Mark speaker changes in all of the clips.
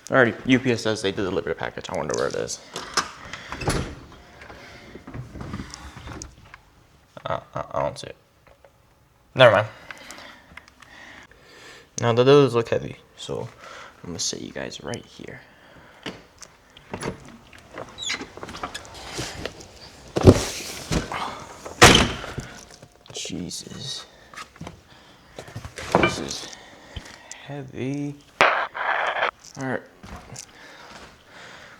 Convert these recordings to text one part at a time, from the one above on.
Speaker 1: Alrighty, UPS says they delivered a package. I wonder where it is. I don't see it. Never mind. Now the doors look heavy, so I'm gonna set you guys right here. Jesus. This is heavy. Alright.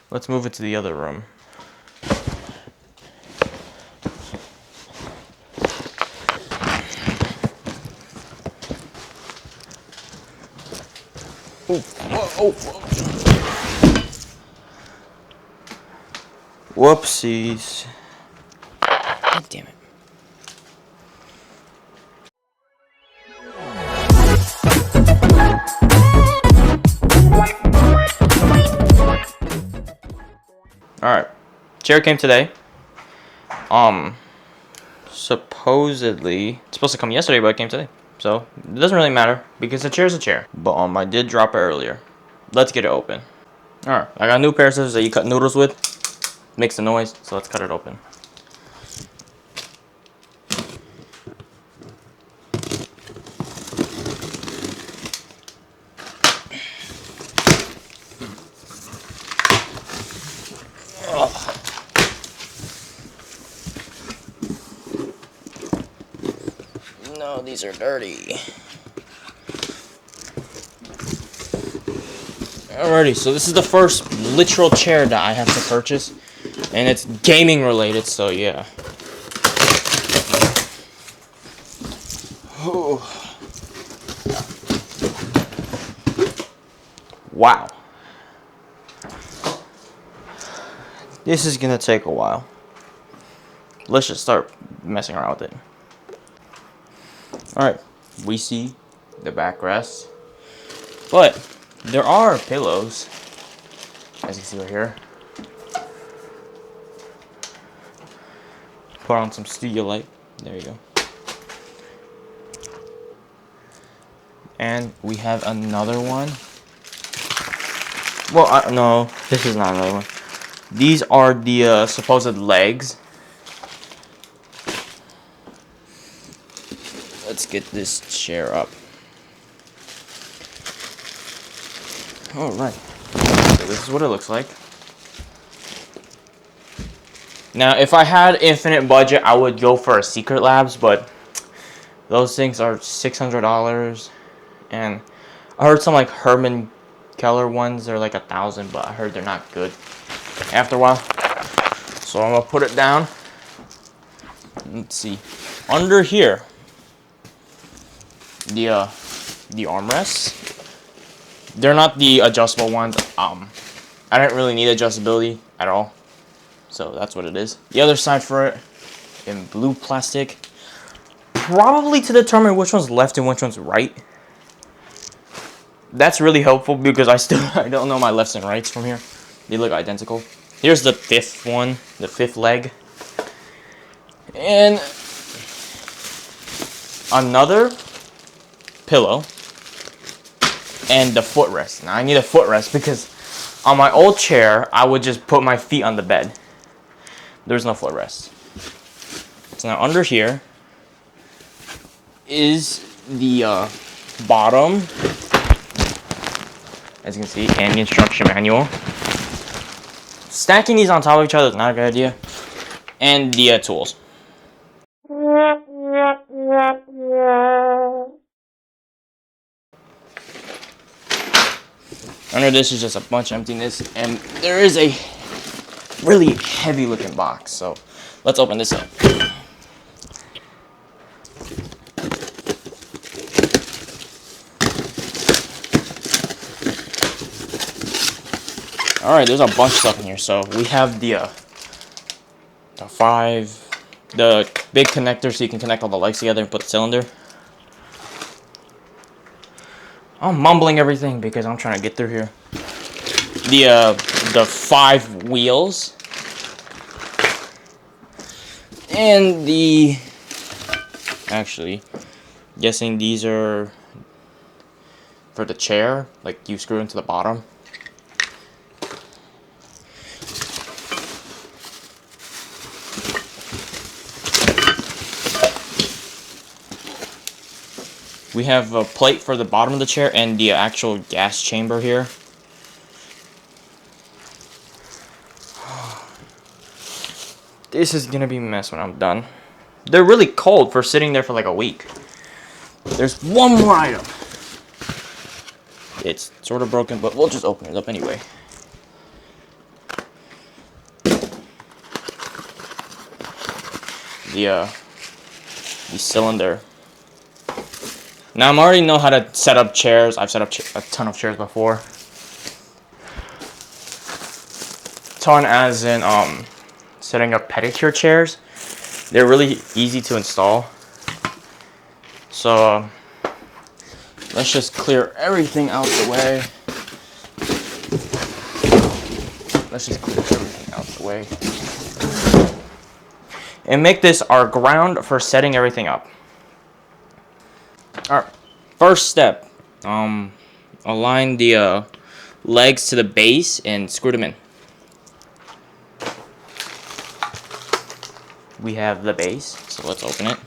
Speaker 1: Let's move it to the other room. Oh, whoa, oh, whoopsies. God damn it. Alright. Chair came today. Supposedly, it's supposed to come yesterday, but it came today. So, it doesn't really matter, because a chair is a chair. But, I did drop it earlier. Let's get it open. Alright, I got a new pair of scissors that you cut noodles with. Makes a noise, so let's cut it open. No, these are dirty. Alrighty, so this is the first literal chair that I have to purchase, and it's gaming related, so yeah. Oh. Wow. This is gonna take a while. Let's just start messing around with it. Alright, we see the backrest, but there are pillows, as you can see right here. Put on some studio light. There you go. And we have another one. Well, no, this is not another one. These are the supposed legs. Let's get this chair up. Alright. So this is what it looks like. Now, if I had infinite budget, I would go for a Secret Labs, but those things are $600. And I heard some like Herman Keller ones, they're like $1,000, but I heard they're not good after a while. So I'm gonna put it down. Let's see. Under here, the armrests, they're not the adjustable ones. I didn't really need adjustability at all, so that's what it is. The other side for it in blue plastic, probably to determine which one's left and which one's right. That's really helpful because I don't know my lefts and rights from here. They look identical. Here's the fifth one, the fifth leg, and another pillow and the footrest. Now I need a footrest because on my old chair I would just put my feet on the bed. There's no footrest. So now under here is the bottom, as you can see, and the instruction manual. Stacking these on top of each other is not a good idea. And the tools. Under this is just a bunch of emptiness, and there is a really heavy looking box, so let's open this up. Alright, there's a bunch of stuff in here. So we have the big connector so you can connect all the legs together and put the cylinder. I'm mumbling everything because I'm trying to get through here. The 5 wheels. And actually, guessing these are for the chair, like you screw into the bottom. We have a plate for the bottom of the chair and the actual gas chamber here. This is gonna be a mess when I'm done. They're really cold for sitting there for like a week. There's one more item. It's sort of broken, but we'll just open it up anyway. The cylinder. Now I already know how to set up chairs. I've set up a ton of chairs before. Ton as in setting up pedicure chairs. They're really easy to install. So let's just clear everything out the way. And make this our ground for setting everything up. Alright, first step. Align the legs to the base and screw them in. We have the base, so let's open it.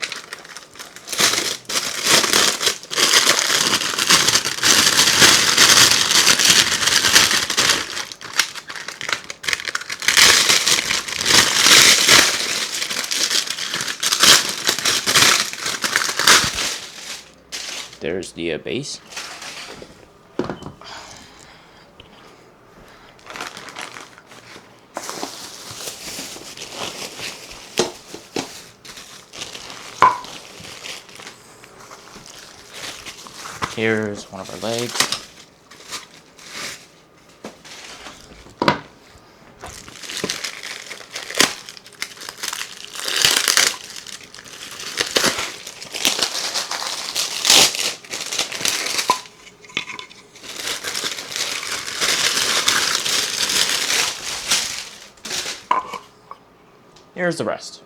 Speaker 1: There's the base. Here's one of our legs. Here's the rest.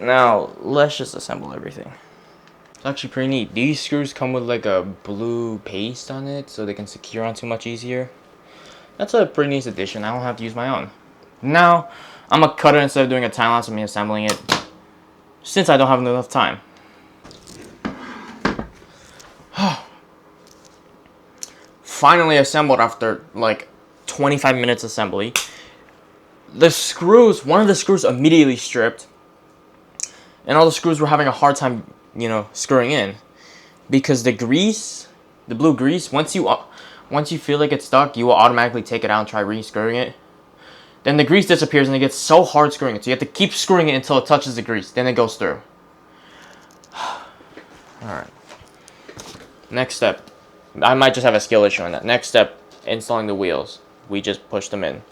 Speaker 1: Now, let's just assemble everything. It's actually pretty neat. These screws come with like a blue paste on it so they can secure on too much easier. That's a pretty nice addition. I don't have to use my own. Now, I'm gonna cut it instead of doing a time lapse of me assembling it, since I don't have enough time. Finally assembled after like 25 minutes assembly. The screws, one of the screws immediately stripped, and all the screws were having a hard time, screwing in, because the grease, the blue grease, once you feel like it's stuck, you will automatically take it out and try re-screwing it. Then the grease disappears and it gets so hard screwing it, so you have to keep screwing it until it touches the grease, then it goes through. Alright. Next step. I might just have a skill issue on that. Next step, installing the wheels. We just push them in.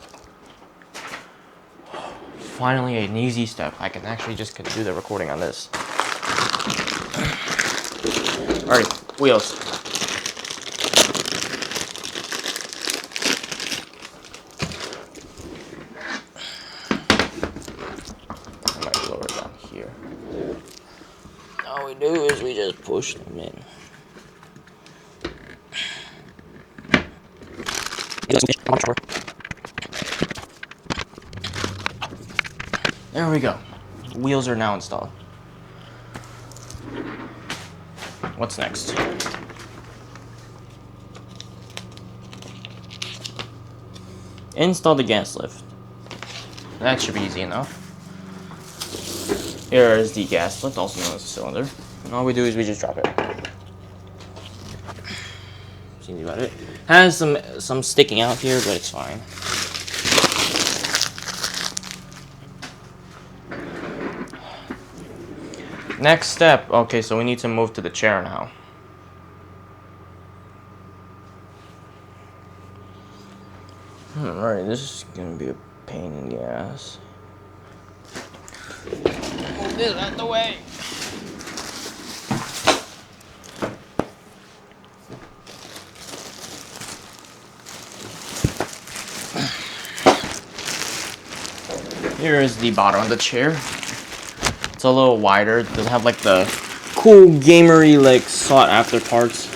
Speaker 1: Finally, an easy step. I can actually just do the recording on this. Alright, wheels. I might lower it down here. All we do is we just push them in. There we go. Wheels are now installed. What's next? Install the gas lift. That should be easy enough. Here is the gas lift, also known as a cylinder. And all we do is we just drop it. Seems about it. Has some sticking out here, but it's fine. Next step. Okay, so we need to move to the chair now. Alright, this is gonna be a pain in the ass. Move this out the way. Here is the bottom of the chair. It's a little wider. It doesn't have like the cool gamery like sought after parts.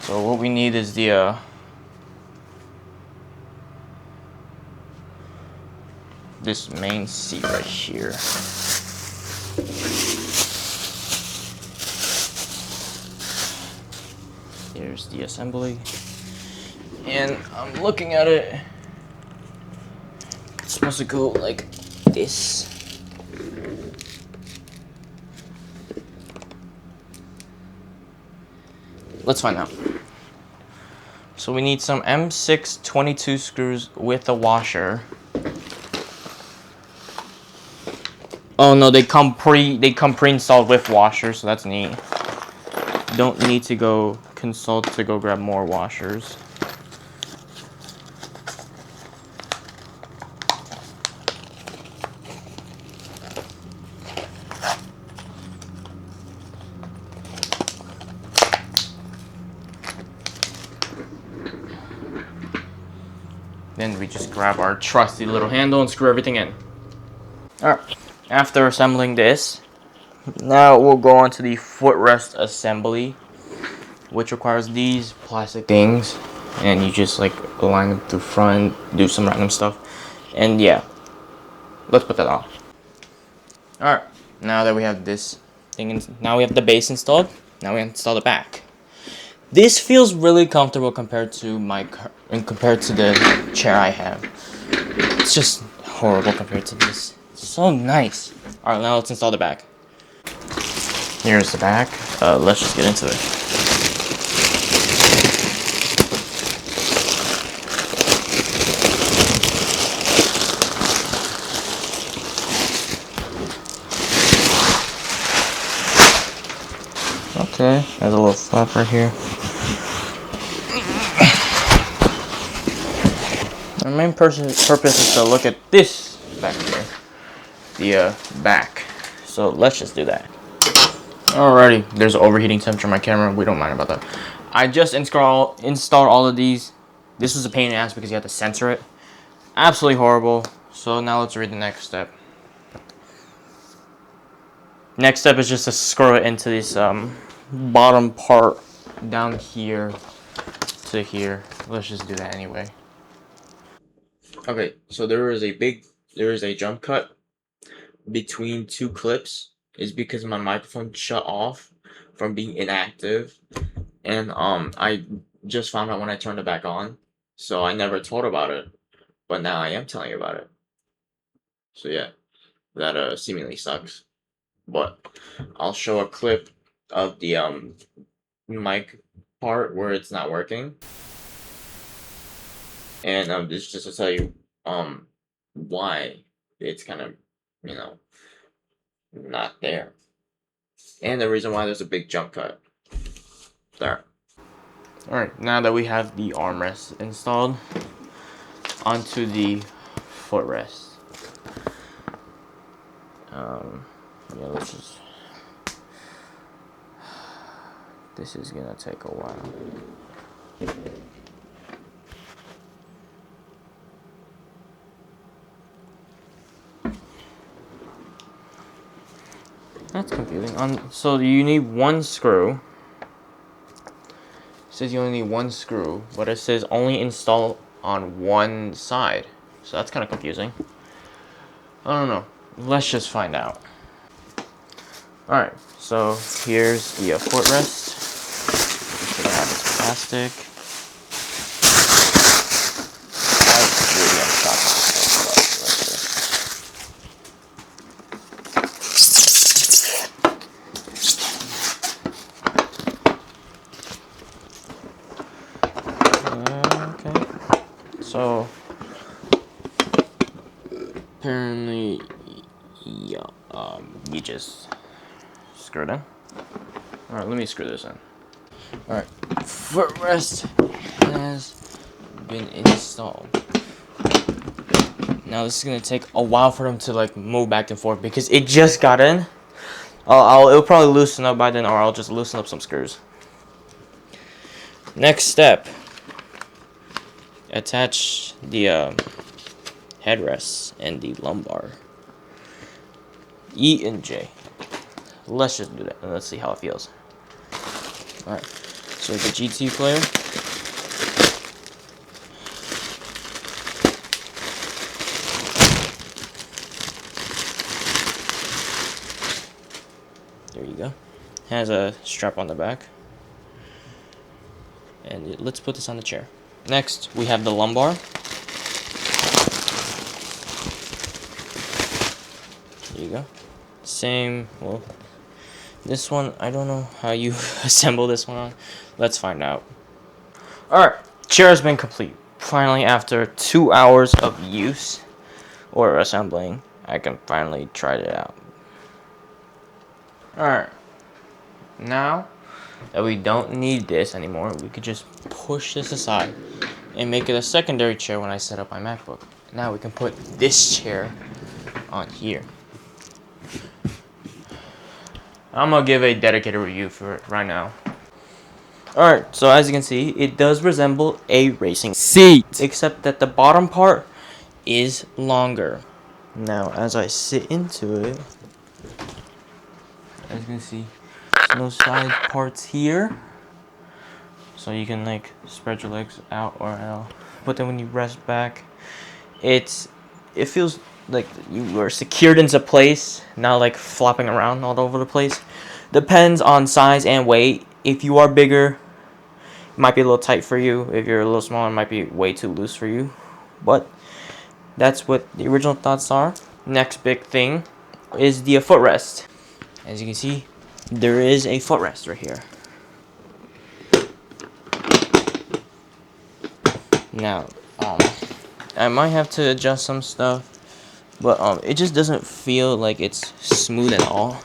Speaker 1: So what we need is the this main seat right here. Here's the assembly, and I'm looking at it. It's supposed to go like this. Let's find out. So we need some M6 22 screws with a washer. Oh no, they come pre-installed with washers, so that's neat. Don't need to go consult to go grab more washers. Then we just grab our trusty little handle and screw everything in. Alright, after assembling this, now we'll go on to the footrest assembly, which requires these plastic things, and you just like align them through front, do some random stuff, and yeah, let's put that on. Alright, now that we have this thing, now we have the base installed, now we install the back. This feels really comfortable compared to the chair I have. It's just horrible compared to this. It's so nice. Alright, now let's install the back. Here's the back. Let's just get into it. Okay, there's a little flap right here. My main purpose is to look at this back here, the back. So let's just do that. Alrighty, there's an overheating temperature on my camera. We don't mind about that. I just installed all of these. This was a pain in the ass because you have to censor it. Absolutely horrible. So now let's read the next step. Next step is just to screw it into this bottom part down here to here. Let's just do that anyway. Okay, so there is a jump cut between two clips. Is because my microphone shut off from being inactive, and I just found out when I turned it back on, so I never told about it, but now I am telling you about it. So yeah, that seemingly sucks, but I'll show a clip of the mic part where it's not working. And this is just to tell you why it's kind of, you know, not there. And the reason why there's a big jump cut. There. Alright, now that we have the armrest installed, onto the footrest. Yeah, let's just... This is gonna take a while. That's confusing. So you need one screw. It says you only need one screw, but it says only install on one side. So that's kind of confusing. I don't know. Let's just find out. Alright, so here's the footrest. So I have this plastic. Okay. So apparently, yeah, you just screw it in. Alright, let me screw this in. Alright, footrest has been installed. Now this is gonna take a while for them to like move back and forth because it just got in. It'll probably loosen up by then, or I'll just loosen up some screws. Next step, attach the headrests and the lumbar. E and J. Let's just do that and let's see how it feels. Alright, so So the GT player. There you go. Has a strap on the back. And let's put this on the chair. Next, we have the lumbar. There you go. Same, well, this one, I don't know how you assemble this one on. Let's find out. Alright, chair has been complete. Finally, after 2 hours of use or assembling, I can finally try it out. Alright, now that we don't need this anymore, we could just push this aside and make it a secondary chair when I set up my MacBook. Now we can put this chair on here. I'm gonna give a dedicated review for it right now. Alright, so as you can see, it does resemble a racing seat, except that the bottom part is longer. Now, as I sit into it, as you can see, there's no side parts here, so you can like spread your legs out or out. But then when you rest back, it feels like you are secured into place, not like flopping around all over the place. Depends on size and weight. If you are bigger, it might be a little tight for you. If you're a little smaller, it might be way too loose for you. But that's what the original thoughts are. Next big thing is the footrest. As you can see, there is a footrest right here. Now, I might have to adjust some stuff, but it just doesn't feel like it's smooth at all.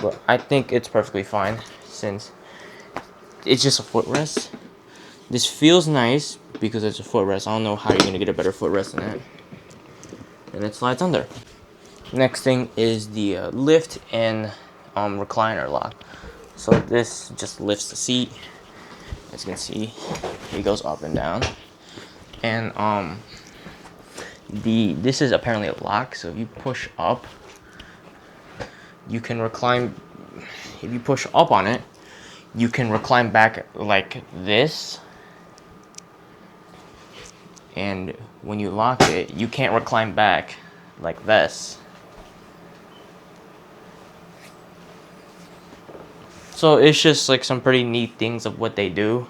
Speaker 1: But I think it's perfectly fine since it's just a footrest. This feels nice because it's a footrest. I don't know how you're gonna get a better footrest than that. And it slides under. Next thing is the lift and recliner lock. So this just lifts the seat. As you can see, it goes up and down. And this is apparently a lock, so if you push up, you can recline. If you push up on it, you can recline back like this. And when you lock it, you can't recline back like this. So it's just like some pretty neat things of what they do.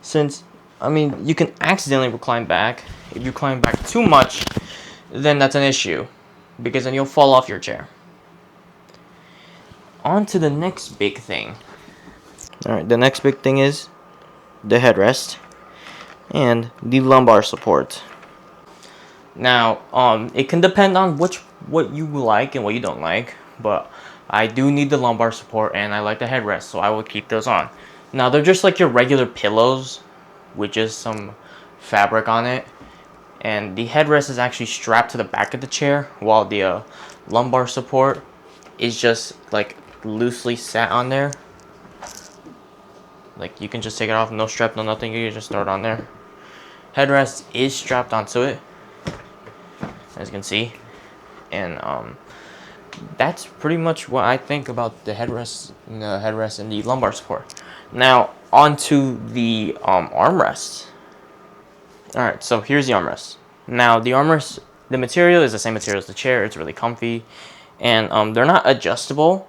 Speaker 1: Since, I mean, you can accidentally recline back. If you recline back too much, then that's an issue, because then you'll fall off your chair. On to the next big thing. Alright, the next big thing is the headrest and the lumbar support. Now, it can depend on what you like and what you don't like, but I do need the lumbar support and I like the headrest, so I will keep those on. Now, they're just like your regular pillows with just some fabric on it, and the headrest is actually strapped to the back of the chair, while the lumbar support is just like loosely sat on there. Like, you can just take it off, no strap, no nothing, you can just throw it on there. Headrest is strapped onto it, as you can see, and that's pretty much what I think about the headrest and the lumbar support. Now, onto the armrest. Alright, so here's the armrest. Now, the armrest, the material is the same material as the chair. It's really comfy, and they're not adjustable,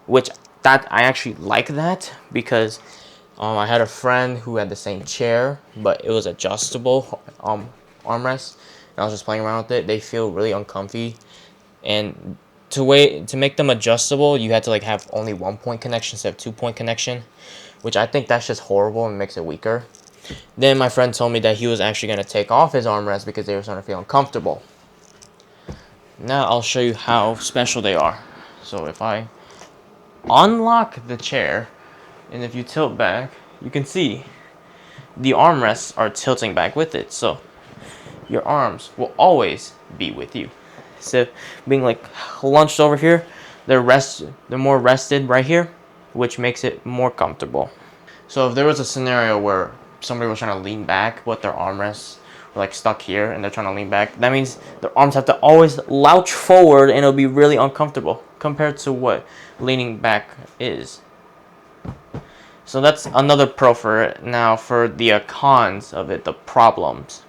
Speaker 1: which I actually like that, because I had a friend who had the same chair, but it was adjustable armrest, and I was just playing around with it. They feel really uncomfy, and to make them adjustable, you had to like have only 1-point connection instead of 2-point connection, which I think that's just horrible and makes it weaker. Then my friend told me that he was actually going to take off his armrest because they were starting to feel uncomfortable. Now I'll show you how special they are. So if I unlock the chair, and if you tilt back, you can see the armrests are tilting back with it. So your arms will always be with you. So being like hunched over here, they're more rested right here, which makes it more comfortable. So if there was a scenario where somebody was trying to lean back, but their armrests were like stuck here and they're trying to lean back, that means their arms have to always louch forward, and it'll be really uncomfortable compared to what leaning back is. So that's another pro for it. Now for the cons of it, the problems.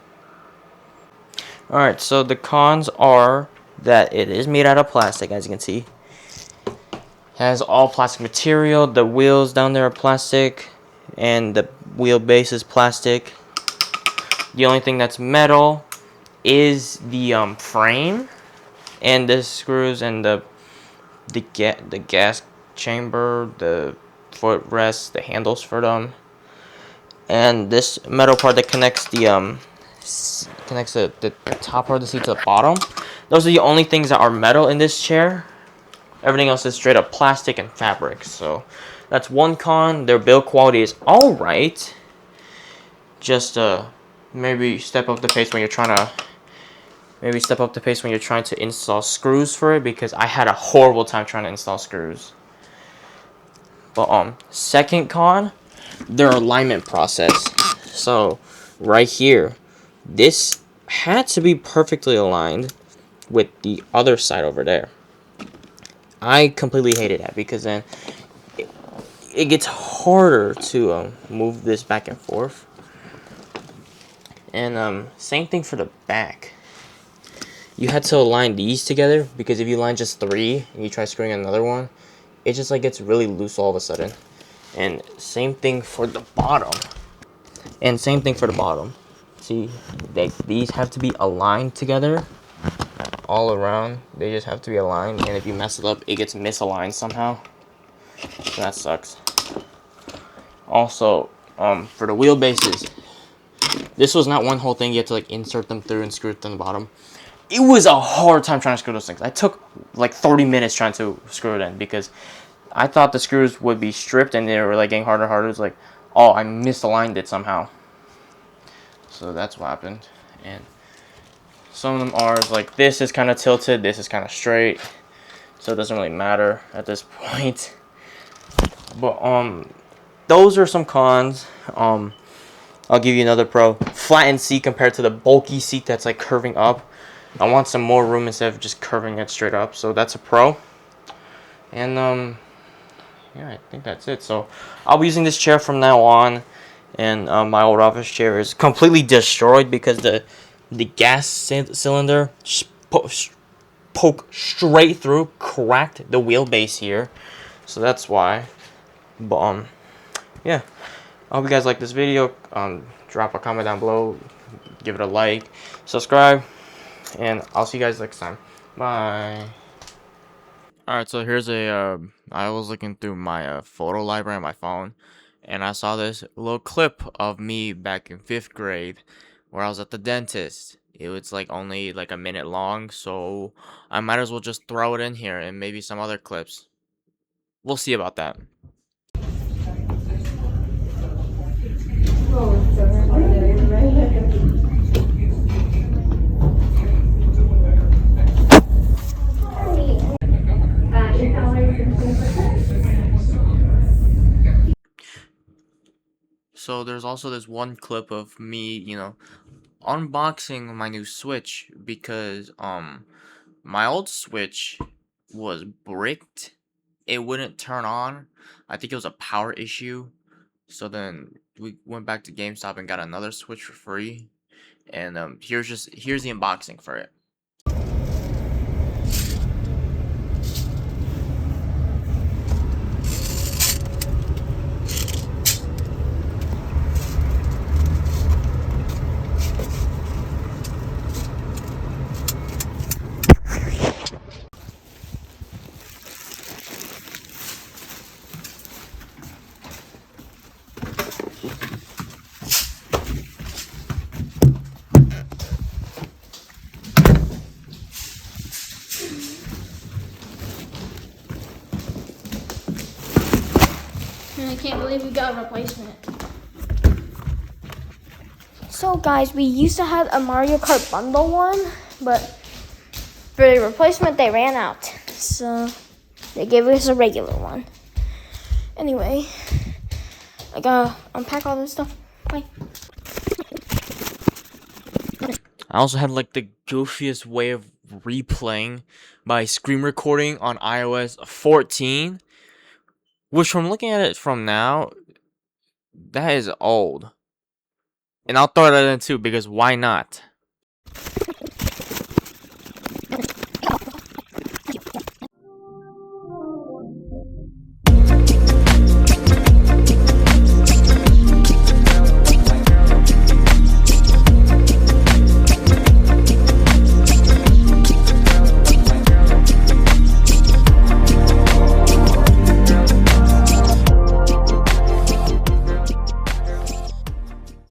Speaker 1: Alright, so the cons are that it is made out of plastic, as you can see. It has all plastic material. The wheels down there are plastic, and the wheelbase is plastic. The only thing that's metal is the frame and the screws and the gas chamber, the footrest, the handles for them, and this metal part that connects the top part of the seat to the bottom. Those are the only things that are metal in this chair. Everything else is straight up plastic and fabric. So that's one con. Their build quality is all right. Just maybe step up the pace when you're trying to install screws for it, because I had a horrible time trying to install screws. But second con, their alignment process. So right here, this had to be perfectly aligned with the other side over there. I completely hated that, because then it gets harder to move this back and forth. And same thing for the back. You had to align these together, because if you align just 3 and you try screwing another one, it just like gets really loose all of a sudden. And same thing for the bottom. See, these have to be aligned together all around. They just have to be aligned, and if you mess it up, it gets misaligned somehow. So that sucks. Also, for the wheelbases, this was not one whole thing. You had to like insert them through and screw it to the bottom. It was a hard time trying to screw those things. I took like 30 minutes trying to screw it in, because I thought the screws would be stripped and they were like getting harder and harder. It's like, oh, I misaligned it somehow. So that's what happened. And some of them are like, this is kind of tilted, this is kind of straight, so it doesn't really matter at this point. But those are some cons. I'll give you another pro. Flattened seat compared to the bulky seat that's like curving up. I want some more room instead of just curving it straight up, so that's a pro. And yeah, I think that's it. So I'll be using this chair from now on. And my old office chair is completely destroyed because the gas cylinder poked straight through, cracked the wheelbase here. So that's why. But yeah, I hope you guys like this video. Drop a comment down below, give it a like, subscribe, and I'll see you guys next time. Bye. Alright, so here's I was looking through my photo library on my phone, and I saw this little clip of me back in 5th grade where I was at the dentist. It was like only like a minute long, so I might as well just throw it in here and maybe some other clips. We'll see about that. So there's also this one clip of me, unboxing my new Switch, because my old Switch was bricked. It wouldn't turn on. I think it was a power issue. So then we went back to GameStop and got another Switch for free. And here's the unboxing for it.
Speaker 2: I can't believe we got a replacement. So guys, we used to have a Mario Kart bundle one, but for the replacement they ran out. So they gave us a regular one. Anyway, I gotta unpack all this stuff. Bye.
Speaker 1: I also had like the goofiest way of replaying by screen recording on iOS 14. Which, from looking at it from now, That is old. And I'll throw that in too because why not?